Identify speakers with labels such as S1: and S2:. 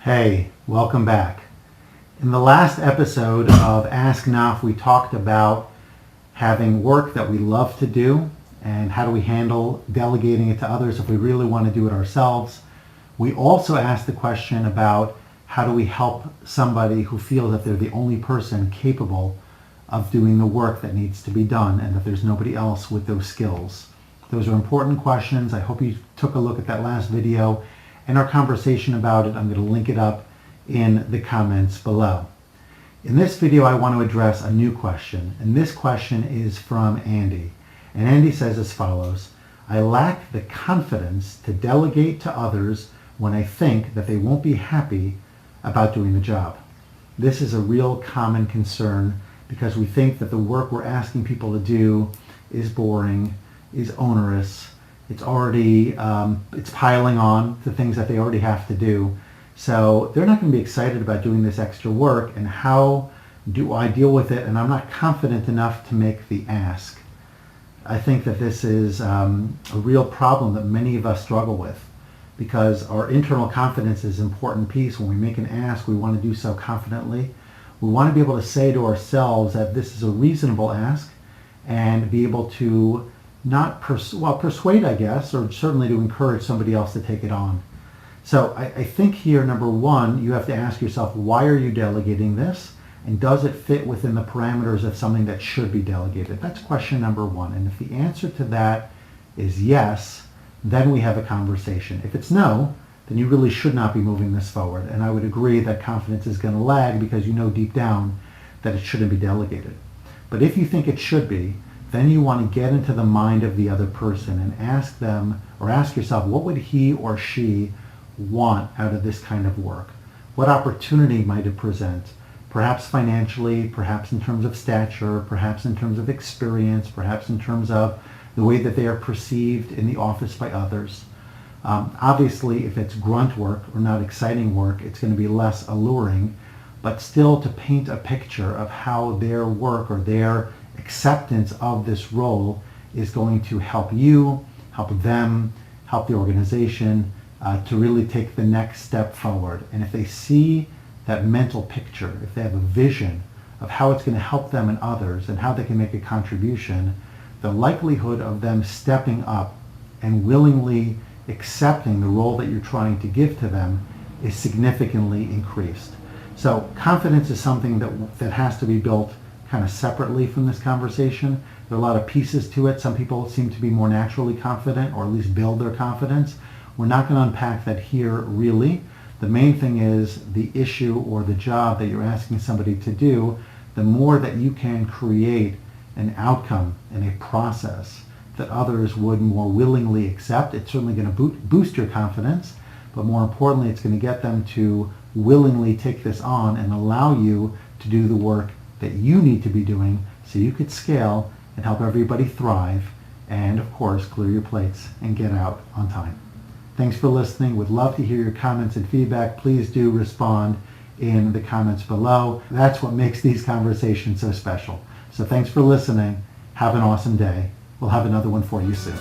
S1: Hey, welcome back. In the last episode of Ask Naf, we talked about having work that we love to do and how do we handle delegating it to others if we really want to do it ourselves. We also asked the question about how do we help somebody who feels that they're the only person capable of doing the work that needs to be done and that there's nobody else with those skills. Those are important questions. I hope you took a look at that last video and our conversation about it. I'm going to link it up in the comments below. In this video, I want to address a new question, and this question is from Andy. And Andy says as follows: I lack the confidence to delegate to others when I think that they won't be happy about doing the job. This is a real common concern because we think that the work we're asking people to do is boring, is onerous, it's already, it's piling on to things that they already have to do. So they're not going to be excited about doing this extra work, and how do I deal with it? And I'm not confident enough to make the ask. I think that this is a real problem that many of us struggle with, because our internal confidence is an important piece. When we make an ask, we want to do so confidently. We want to be able to say to ourselves that this is a reasonable ask and be able to not persuade, I guess, or certainly to encourage somebody else to take it on. So I think here, number one, you have to ask yourself, why are you delegating this? And does it fit within the parameters of something that should be delegated? That's question number one. And if the answer to that is yes, then we have a conversation. If it's no, then you really should not be moving this forward. And I would agree that confidence is going to lag because you know deep down that it shouldn't be delegated. But if you think it should be, then you want to get into the mind of the other person and ask them, or ask yourself, what would he or she want out of this kind of work? What opportunity might it present? Perhaps financially, perhaps in terms of stature, perhaps in terms of experience, perhaps in terms of the way that they are perceived in the office by others. Obviously, if it's grunt work or not exciting work, it's going to be less alluring, but still to paint a picture of how their work or their acceptance of this role is going to help you, help them, help the organization to really take the next step forward. And if they see that mental picture, if they have a vision of how it's going to help them and others and how they can make a contribution, the likelihood of them stepping up and willingly accepting the role that you're trying to give to them is significantly increased. So confidence is something that has to be built kind of separately from this conversation. There are a lot of pieces to it. Some people seem to be more naturally confident, or at least build their confidence. We're not going to unpack that here really. The main thing is the issue or the job that you're asking somebody to do. The more that you can create an outcome and a process that others would more willingly accept, it's certainly going to boost your confidence, but more importantly, it's going to get them to willingly take this on and allow you to do the work that you need to be doing so you could scale and help everybody thrive and, of course, clear your plates and get out on time. Thanks for listening. Would love to hear your comments and feedback. Please do respond in the comments below. That's what makes these conversations so special. So thanks for listening. Have an awesome day. We'll have another one for you soon.